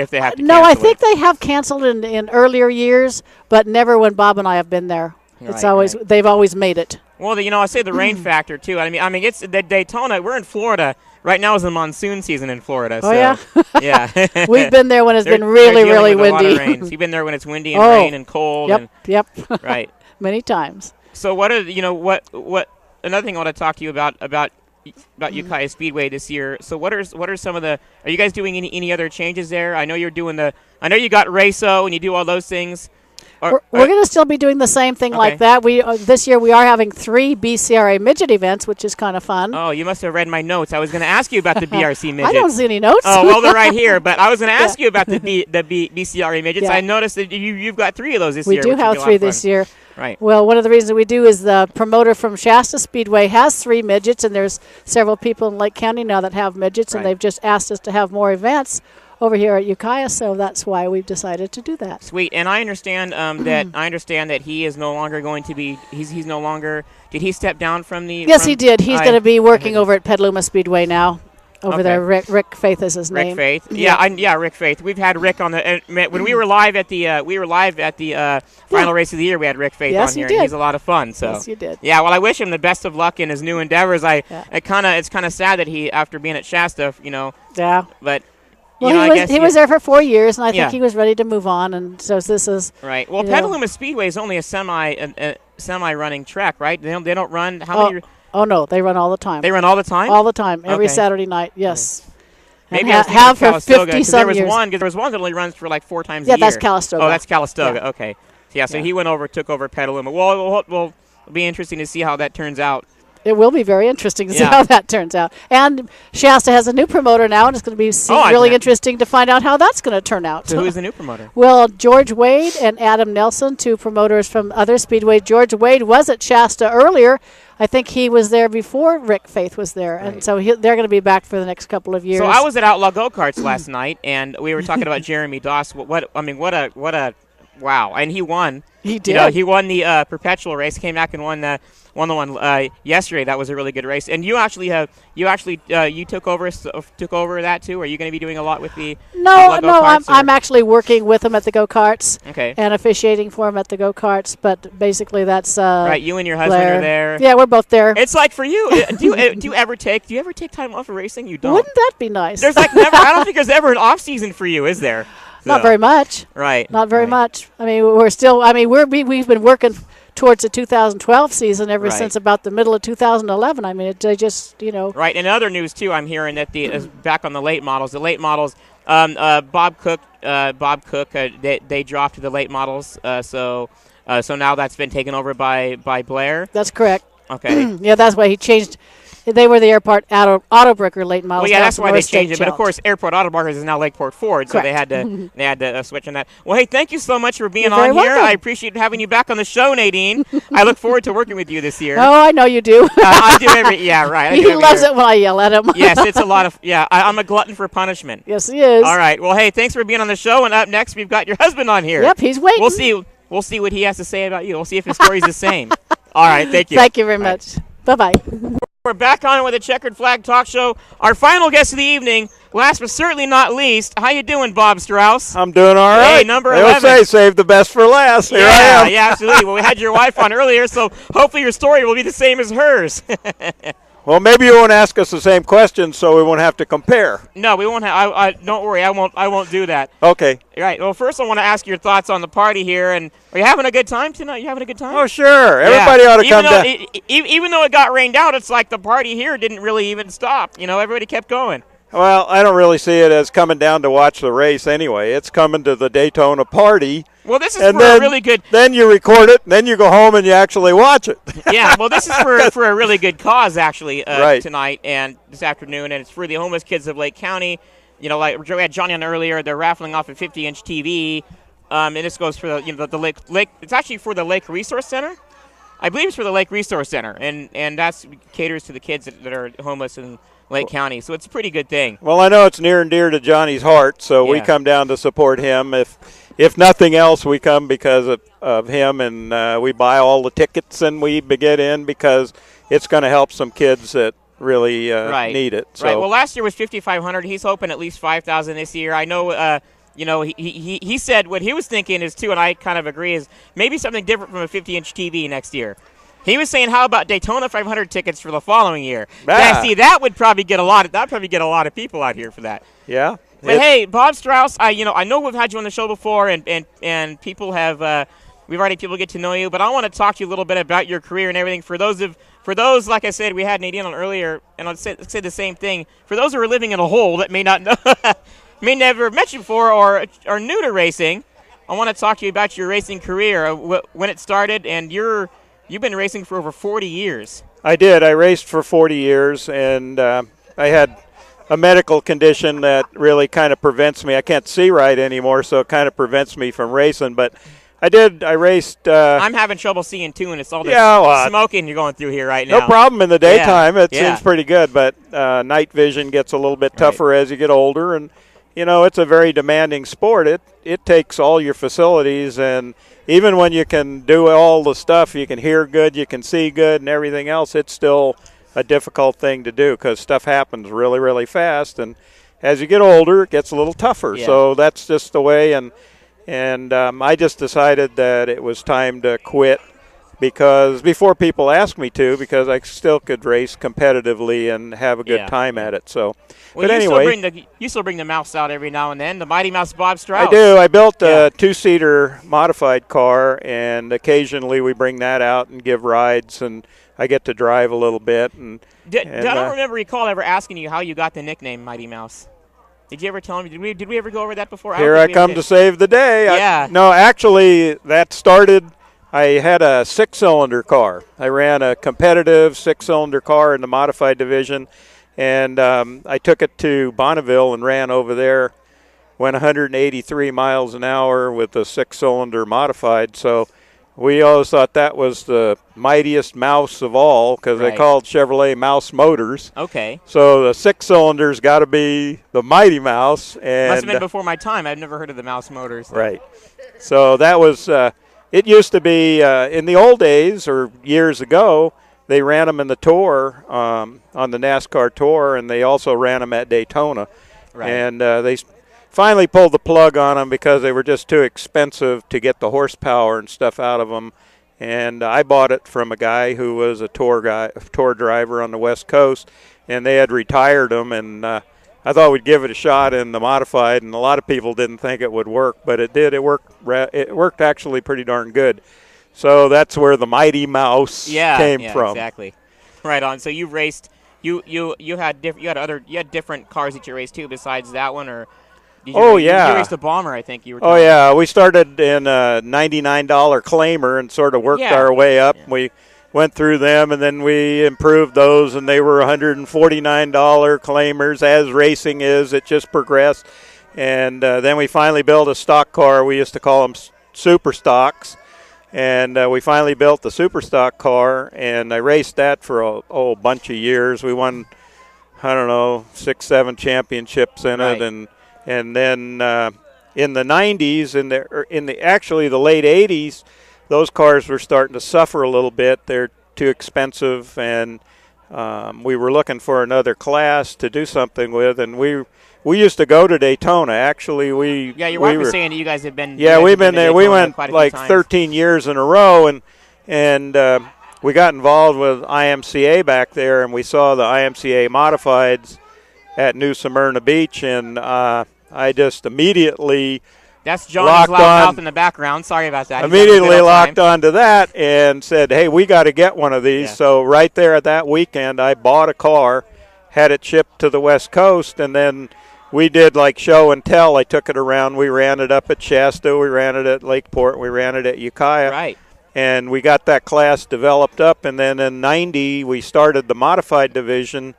to cancel No, I think they have canceled in earlier years, but never when Bob and I have been there. They've always made it. Well, I say the rain factor too. I mean, it's the Daytona. We're in Florida right now. Is the monsoon season in Florida? Oh so, yeah. We've been there when it's been really, really windy. You've been there when it's windy and rain and cold. Yep. Right. Many times. So what are what another thing I want to talk to you about Ukiah Speedway this year. So what are some of the? Are you guys doing any other changes there? I know you're doing I know you got Raso and you do all those things. We're going to still be doing the same thing like that. We this year we are having 3 BCRA midget events, which is kind of fun. Oh, you must have read my notes. I was going to ask you about the BRC midgets. I don't see any notes. Oh, well, they're right here. But I was going to ask you about the BCRA midgets. Yeah. I noticed that you've got 3 of those this year. year. We do have 3 this year. Right. Well, one of the reasons we do is the promoter from Shasta Speedway has 3 midgets, and there's several people in Lake County now that have midgets, and they've just asked us to have more events over here at Ukiah, so that's why we've decided to do that. Sweet, and I understand that he is no longer going to be. He's no longer. Did he step down from the? Yes, he did. He's going to be working over at Petaluma Speedway now. Over there, Rick Faith is his name. Rick Faith, yeah, Rick Faith. We've had Rick on the when we were live at the final race of the year. We had Rick Faith on here. Did. He's a lot of fun. So yes, you did. Yeah, well, I wish him the best of luck in his new endeavors. It's kind of sad that he, after being at Shasta, Yeah. But. Well, he was there for 4 years, and I think he was ready to move on, and so this is right. Well, Petaluma Speedway is only a semi running track, right? They don't run how many? Oh no, they run all the time. They run all the time. All the time, every Saturday night. Yes. Okay. Maybe have for 50 some years. There was one that only runs for like 4 times a year. Yeah, that's Calistoga. Oh, that's Calistoga. Yeah. Okay. So he went over, took over Petaluma. Well, it'll be interesting to see how that turns out. It will be very interesting to see how that turns out. And Shasta has a new promoter now, and it's going to be really interesting to find out how that's going to turn out. So who's the new promoter? Well, George Wade and Adam Nelson, 2 promoters from other speedways. George Wade was at Shasta earlier. I think he was there before Rick Faith was there, and so they're going to be back for the next couple of years. So I was at Outlaw Go-Karts last night, and we were talking about Jeremy Doss. What a wow! And he won. He did. He won the perpetual race. Came back and won the one yesterday. That was a really good race. And you took over that too. Are you going to be doing a lot with the No, I'm actually working with him at the go-karts. Okay. And officiating for him at the go-karts. But basically, that's right. You and your husband Blair. are there. Yeah, we're both there. It's like for you. Do you ever take time off of racing? You don't. Wouldn't that be nice? There's like never. I don't think there's ever an off season for you, is there? Not very much. Right. Not very much. I mean, we're still. I mean, we've been working towards the 2012 season ever since about the middle of 2011. I mean, they just, Right. And other news too, I'm hearing that back on the late models. The late models, Bob Cook, they dropped to the late models. So now that's been taken over by Blair. That's correct. Okay. Yeah, that's why he changed. They were the Airport Autobreaker late models. Well, yeah, that's why they changed it. But of course, Airport Autobreakers is now Lakeport Ford, so they had to switch on that. Well, hey, thank you so much for being on here. Welcome. I appreciate having you back on the show, Nadine. I look forward to working with you this year. Oh, I know you do. I do right. He loves it when I yell at him. Yes, it's a lot of I'm a glutton for punishment. Yes, he is. All right. Well, hey, thanks for being on the show. And up next, we've got your husband on here. Yep, he's waiting. We'll see what he has to say about you. We'll see if his story's the same. All right. Thank you. Thank you very much. Bye-bye. We're back on with a Checkered Flag Talk Show. Our final guest of the evening, last but certainly not least, how you doing, Bob Strauss? I'm doing all right. Hey, number 11. They say save the best for last. Here I am. Yeah, absolutely. Well, we had your wife on earlier, so hopefully your story will be the same as hers. Well, maybe you won't ask us the same questions, so we won't have to compare. No, we won't. Don't worry. I won't do that. Okay. All right. Well, first I want to ask your thoughts on the party here. And are you having a good time tonight? You having a good time? Oh, sure. Everybody ought to come down. Even though it got rained out, it's like the party here didn't really even stop. Everybody kept going. Well, I don't really see it as coming down to watch the race anyway. It's coming to the Daytona party. Well, this is a really good. Then you record it, and then you go home and you actually watch it. Yeah, well, this is for a really good cause, actually, tonight and this afternoon, and it's for the homeless kids of Lake County. Like we had Johnny on earlier, they're raffling off a 50-inch TV, and this goes for the lake. It's actually for the Lake Resource Center. I believe it's for the Lake Resource Center, and that's caters to the kids that are homeless in Lake County, so it's a pretty good thing. Well, I know it's near and dear to Johnny's heart, so we come down to support him. If nothing else, we come because of him, and we buy all the tickets and we get in because it's going to help some kids that really need it. So. Right. Well, last year was 5,500. He's hoping at least 5,000 this year. I know. He said what he was thinking is too, and I kind of agree, is maybe something different from a 50-inch TV next year. He was saying, how about Daytona 500 tickets for the following year? See, that would probably get a lot of people out here for that. Yeah. But hey, Bob Strauss, I know we've had you on the show before, and people have we've already people get to know you. But I want to talk to you a little bit about your career and everything. For those, like I said, we had Nadine on earlier, and I'll say the same thing. For those who are living in a hole that may not know, may never met you before or are new to racing, I want to talk to you about your racing career, when it started, and You've been racing for over 40 years. I did. I raced for 40 years, and I had a medical condition that really kind of prevents me. I can't see right anymore, so it kind of prevents me from racing. But I raced. I'm having trouble seeing, too, and it's all this smoking you're going through here right now. No problem in the daytime. It seems pretty good, but night vision gets a little bit tougher as you get older. And, it's a very demanding sport. It takes all your facilities, and even when you can do all the stuff, you can hear good, you can see good, and everything else, it's still a difficult thing to do because stuff happens really, really fast. And as you get older, it gets a little tougher. Yeah. So that's just the way. And I just decided that it was time to quit before people asked me to, because I still could race competitively and have a good time at it. So, well, but anyway, you still bring the mouse out every now and then. The Mighty Mouse Bob Strauss. I do. I built a 2-seater modified car, and occasionally we bring that out and give rides, and I get to drive a little bit. I don't recall ever asking you how you got the nickname Mighty Mouse. Did you ever tell him? Did we ever go over that before? Here I come to save the day. Yeah. No, actually, that started. I had a 6-cylinder car. I ran a competitive 6-cylinder car in the modified division, and I took it to Bonneville and ran over there. Went 183 miles an hour with a 6-cylinder modified. So we always thought that was the mightiest mouse of all because they called Chevrolet Mouse Motors. Okay. So the 6-cylinder's got to be the mighty mouse. And must have been before my time. I've never heard of the Mouse Motors. Right. So that was it used to be in the old days or years ago, they ran them in the Tour, on the NASCAR Tour, and they also ran them at Daytona. Right. And they finally pulled the plug on them because they were just too expensive to get the horsepower and stuff out of them. And I bought it from a guy who was a tour driver on the West Coast, and they had retired them. And I thought we'd give it a shot in the modified, and a lot of people didn't think it would work, but it did. It worked actually pretty darn good. So that's where the Mighty Mouse came from. Exactly. Right on. So you raced. You had different cars that you raced too besides that one, or. You raced a Bomber, I think you were. We started in a $99 Claimer and sort of worked our way up. Yeah. We went through them, and then we improved those, and they were $149 Claimers. As racing is, it just progressed. And then we finally built a stock car. We used to call them super stocks. And we finally built the super stock car, and I raced that for a bunch of years. We won, 6-7 championships in it, and then in the 90s, in the late 80s, those cars were starting to suffer a little bit. They're too expensive, and we were looking for another class to do something with. And we used to go to Daytona. Actually, your wife was saying that you guys have been. Yeah, we've been there. We went like times. 13 years in a row, and we got involved with IMCA back there, and we saw the IMCA modifieds at New Smyrna Beach, and I just immediately That's John's loud mouth in the background. Sorry about that. Immediately locked onto that and said, hey, we got to get one of these. Yeah. So right there at that weekend, I bought a car, had it shipped to the West Coast, and then we did like show and tell. I took it around. We ran it up at Shasta. We ran it at Lakeport. We ran it at Ukiah. Right. And we got that class developed up. And then in 90, we started the modified division.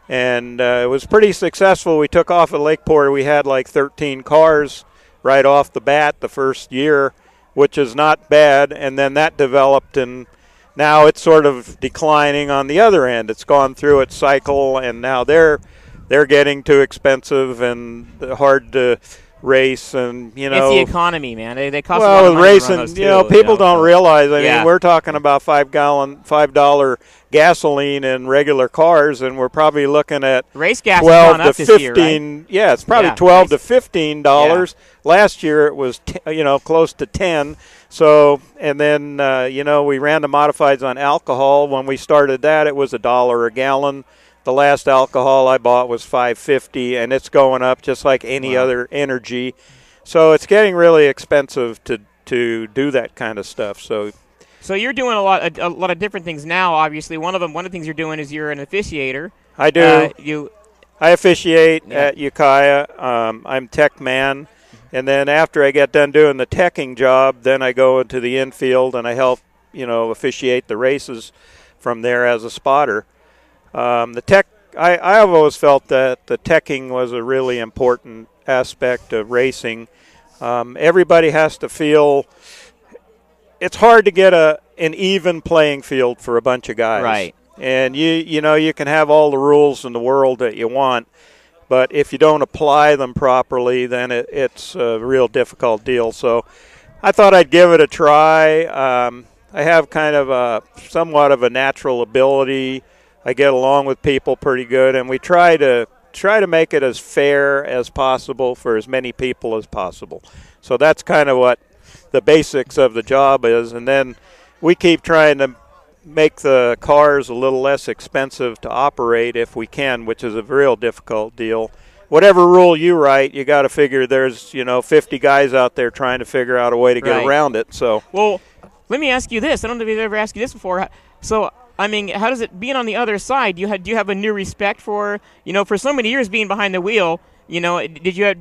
And it was pretty successful. We took off at Lakeport. We had like 13 cars right off the bat the first year, which is not bad. And then that developed, and now it's sort of declining on the other end. It's gone through its cycle, and now they're getting too expensive and hard to race, and it's the economy, man. They cost a lot of money racing. To run those too, people don't realize. I mean, we're talking about $5 gasoline in regular cars, and we're probably looking at race gas 12 to 15. This year, right? Yeah, it's probably $12 to $15. Last year it was close to 10. So, and then we ran the modifieds on alcohol. When we started that, it was $1 a gallon. The last alcohol I bought was $5.50, and it's going up just like any other energy. So it's getting really expensive to do that kind of stuff. So you're doing a lot of different things now. Obviously, one of the things you're doing is you're an officiator. I do. I officiate at Ukiah. I'm tech man, and then after I get done doing the teching job, then I go into the infield and I help officiate the races from there as a spotter. The tech, I've always felt that the teching was a really important aspect of racing. Everybody has to feel it's hard to get an even playing field for a bunch of guys. Right. And you can have all the rules in the world that you want, but if you don't apply them properly, then it's a real difficult deal. So I thought I'd give it a try. I have kind of somewhat of a natural ability. I get along with people pretty good, and we try to make it as fair as possible for as many people as possible. So that's kind of what the basics of the job is, and then we keep trying to make the cars a little less expensive to operate if we can, which is a real difficult deal. Whatever rule you write, you got to figure there's 50 guys out there trying to figure out a way to get around it. So well, let me ask you this. I don't know if I've ever asked you this before. So I mean, how does it being on the other side? Do you have a new respect for for so many years being behind the wheel? you know, did you?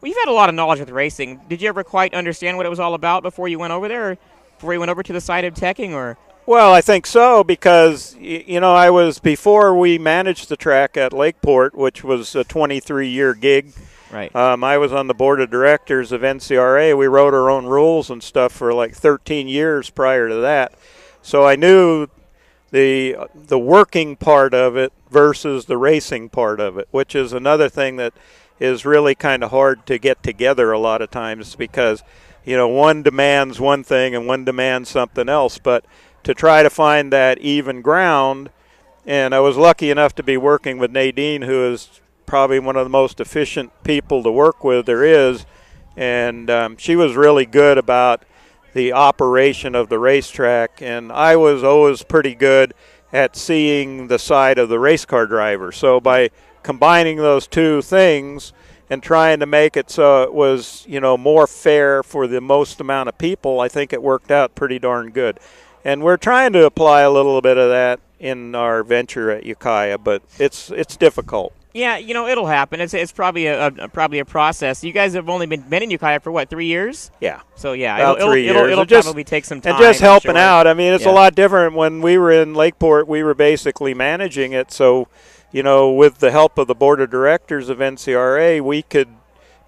Well, you've had a lot of knowledge with racing. Did you ever quite understand what it was all about before you went over there, or before you went over to the side of teching, or? Well, I think so because, you know, I was, before we managed the track at Lakeport, which was a 23-year gig. Right. I was on the board of directors of NCRA. We wrote our own rules and stuff for like 13 years prior to that. So I knew the working part of it versus the racing part of it, which is another thing that is really kind of hard to get together a lot of times because, you know, one demands one thing and one demands something else. But to try to find that even ground, and I was lucky enough to be working with Nadine, who is probably one of the most efficient people to work with there is, and she was really good about the operation of the racetrack, and I was always pretty good at seeing the side of the race car driver. So by combining those two things and trying to make it so it was, you know, more fair for the most amount of people, I think it worked out pretty darn good. And we're trying to apply a little bit of that in our venture at Ukiah, but it's difficult. Yeah, you know, it'll happen. It's probably a process. You guys have only been in Ukiah for what, 3 years? Yeah. So yeah, about 3 years. It'll probably take some time. And just helping sure. out. I mean, it's a lot different. When we were in Lakeport, we were basically managing it. So, you know, with the help of the board of directors of NCRA, we could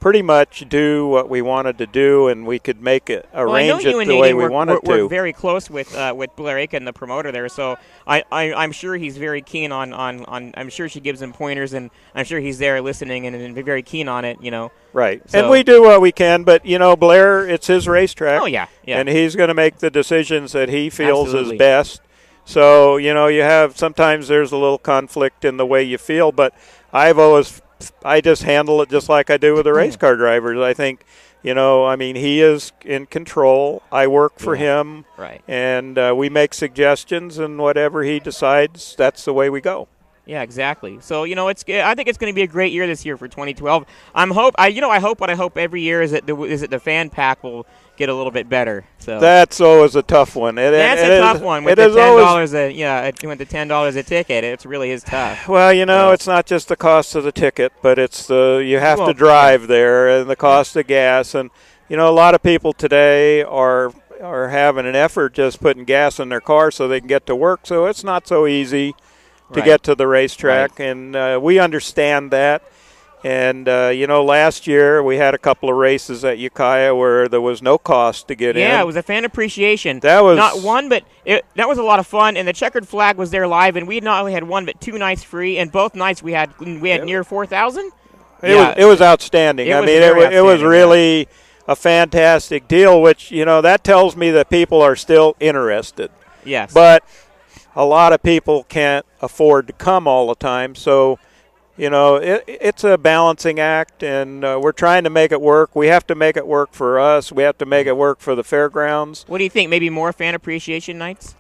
pretty much do what we wanted to do, and we could make it arrange it the way we wanted to. We're very close with Blair Aiken, the promoter there, so I'm sure he's very keen on. I'm sure she gives him pointers, and I'm sure he's there listening and very keen on it. You know. Right, so. And we do what we can, but you know, Blair, it's his racetrack. Oh yeah. And he's going to make the decisions that he feels Absolutely. is best. So you know, sometimes there's a little conflict in the way you feel, but I just handle it just like I do with the race car drivers. I think, you know, I mean, he is in control. I work for him. Right. And we make suggestions, and whatever he decides, that's the way we go. Yeah, exactly. So, you know, I think it's going to be a great year this year for 2012. I hope every year is that the fan pack will get a little bit better. So that's always a tough one. That's a tough one. With the $10, with the $10 a ticket, it really is tough. Well, you know, it's not just the cost of the ticket, but it's you have to drive there and the cost of gas. And you know, a lot of people today are having an effort just putting gas in their car so they can get to work. So it's not so easy to get to the racetrack, and we understand that. And, you know, last year we had a couple of races at Ukiah where there was no cost to get in. Yeah, it was a fan appreciation. That was not one, but that was a lot of fun. And the checkered flag was there live, and we not only had one but 2 nights free. And both nights we had near 4,000. It was outstanding. It was really a fantastic deal, which, you know, that tells me that people are still interested. Yes. But a lot of people can't afford to come all the time, so you know, it's a balancing act, and we're trying to make it work. We have to make it work for us. We have to make it work for the fairgrounds. What do you think? Maybe more fan appreciation nights?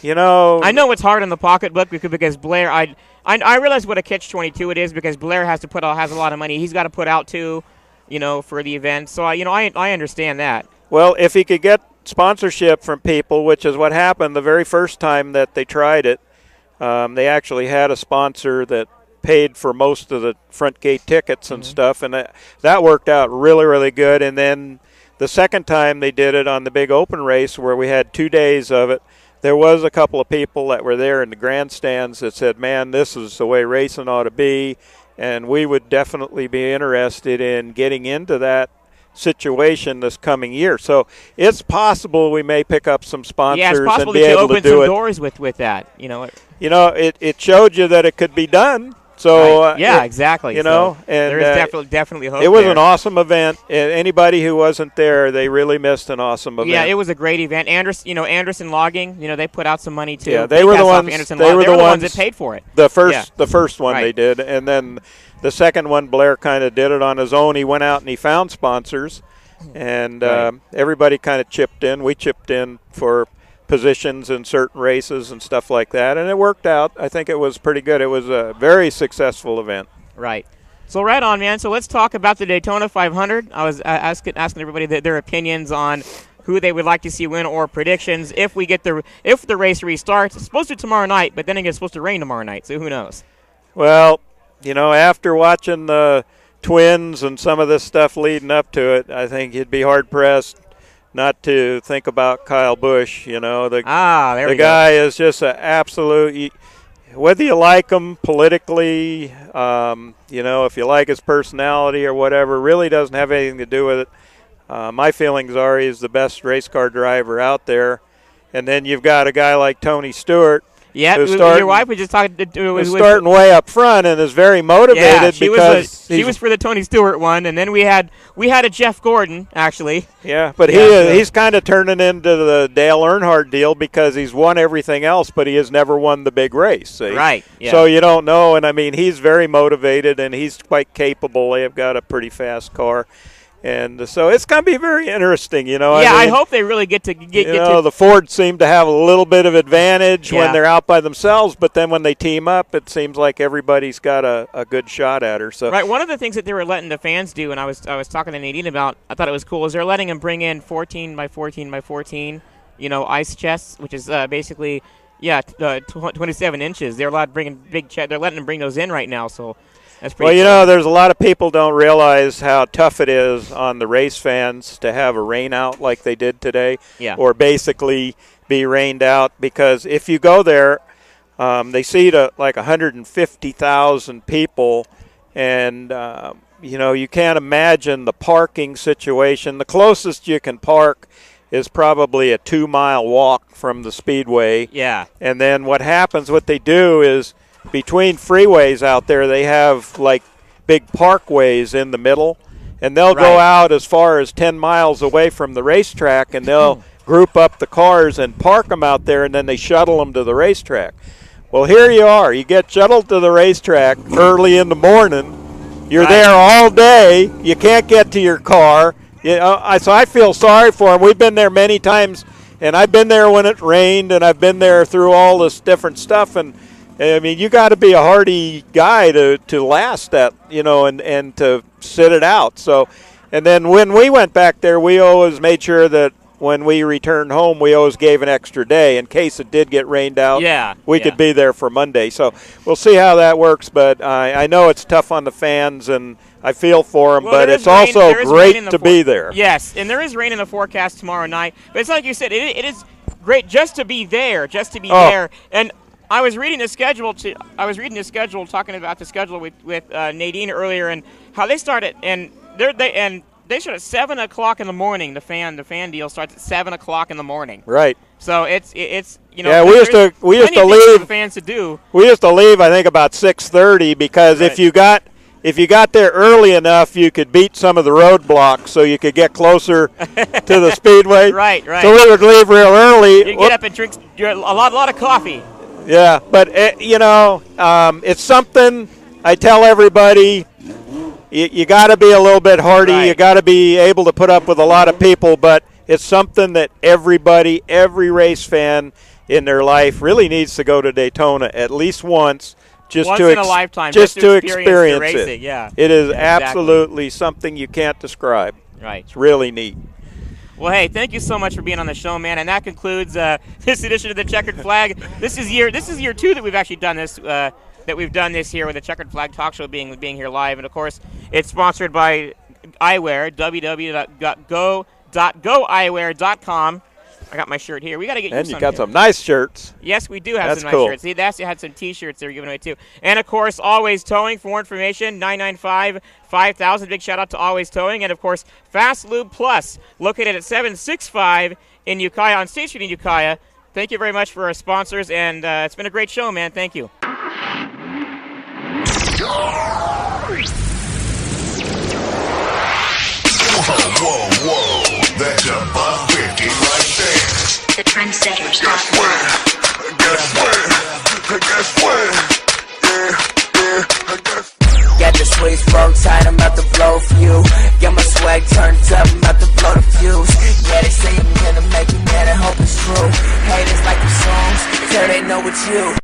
You know, I know it's hard in the pocketbook because Blair. I realize what a catch-22 it is because Blair has a lot of money. He's got to put out too, you know, for the event. So I understand that. Well, if he could get sponsorship from people, which is what happened the very first time that they tried it, they actually had a sponsor that paid for most of the front gate tickets and stuff, and that worked out really, really good. And then the second time they did it on the big open race where we had 2 days of it, there was a couple of people that were there in the grandstands that said, man, this is the way racing ought to be, and we would definitely be interested in getting into that situation this coming year. So it's possible we may pick up some sponsors and be able to do it. Open some doors with that, you know. It showed you that it could be done. So exactly. You know, and there is definitely hope. It was an awesome event. Anybody who wasn't there, they really missed an awesome event. Yeah, it was a great event. Anderson Logging, you know, they put out some money too. Yeah, they were the ones. They were the ones that paid for it. The first one they did, and then the second one, Blair kind of did it on his own. He went out and he found sponsors, and everybody kind of chipped in. We chipped in for positions in certain races and stuff like that, and it worked out. I think it was pretty good. It was a very successful event. Right. So right on, man. So let's talk about the Daytona 500. I was asking everybody their opinions on who they would like to see win or predictions if the race restarts. It's supposed to tomorrow night, but then it's supposed to rain tomorrow night, so who knows? Well, after watching the Twins and some of this stuff leading up to it, I think you'd be hard-pressed not to think about Kyle Busch. The guy is just an absolute – whether you like him politically, if you like his personality or whatever, really doesn't have anything to do with it. My feelings are he's the best race car driver out there. And then you've got a guy like Tony Stewart. Yeah, your wife was just talking. Who's starting way up front and is very motivated. Yeah, she was for the Tony Stewart one, and then we had a Jeff Gordon actually. Yeah, but he's kind of turning into the Dale Earnhardt deal because he's won everything else, but he has never won the big race. See? Right. Yeah. So you don't know, and I mean he's very motivated and he's quite capable. They've got a pretty fast car. And so it's going to be very interesting, Yeah, I hope they really get to the Fords seem to have a little bit of advantage when they're out by themselves, but then when they team up, it seems like everybody's got a good shot at her. So right, one of the things that they were letting the fans do, and I was talking to Nadine about, I thought it was cool, is they're letting them bring in 14 by 14 by 14, ice chests, which is basically 27 inches. They're allowed to bring in big chests. They're letting them bring those in right now, so. Well, there's a lot of people don't realize how tough it is on the race fans to have a rain out like they did today, or basically be rained out, because if you go there, they seat like 150,000 people, and you can't imagine the parking situation. The closest you can park is probably a 2-mile walk from the speedway. Yeah. And then what they do is, between freeways out there, they have like big parkways in the middle, and they'll go out as far as 10 miles away from the racetrack, and they'll group up the cars and park them out there, and then they shuttle them to the racetrack. Well, here you are. You get shuttled to the racetrack early in the morning. You're there all day. You can't get to your car. So I feel sorry for them. We've been there many times, and I've been there when it rained, and I've been there through all this different stuff, and I mean, you got to be a hardy guy to last that, and to sit it out. So, and then when we went back there, we always made sure that when we returned home, we always gave an extra day in case it did get rained out. We could be there for Monday. So we'll see how that works. But I know it's tough on the fans, and I feel for them. But it's also great to be there. Yes, and there is rain in the forecast tomorrow night. But it's like you said, it is great just to be there, there. And I was reading the schedule. Talking about the schedule with Nadine earlier, and how they started, and they start at 7 o'clock in the morning. The fan deal starts at 7 o'clock in the morning. Right. So it's Yeah, we used to leave. For fans to do. We used to leave, I think, about 6:30 because if you got there early enough, you could beat some of the roadblocks, so you could get closer to the speedway. Right. So we would leave real early. You get up and drink a lot of coffee. Yeah, but, it's something I tell everybody, you got to be a little bit hardy. You got to be able to put up with a lot of people, but it's something that every race fan in their life really needs to go to Daytona at least once just in a lifetime, just to experience racing, it. Yeah. It is absolutely something you can't describe. Right. It's really neat. Well, hey, thank you so much for being on the show, man. And that concludes this edition of the Checkered Flag. This is year 2 that we've actually done this. That we've done this here with the Checkered Flag Talk Show being here live, and of course, it's sponsored by eyewear. www.goeyewear.com. I got my shirt here. We got to get you some. And you got some nice shirts. Yes, we do have That's some cool. nice shirts. See, that's had some T-shirts they were giving away too. And of course, Always Towing. For more information, 995-5000. Big shout out to Always Towing, and of course, Fast Lube Plus, located at 765 in Ukiah on State Street in Ukiah. Thank you very much for our sponsors, and it's been a great show, man. Thank you. Whoa, that's a buck 50 right there. The trendsetters. Guess what? Got the sweet smoke tight, I'm about to blow for you. Got my swag turned up, I'm about to blow the fuse. Yeah, they say I'm gonna make it, man, I hope it's true. Haters like the songs, till they know it's you.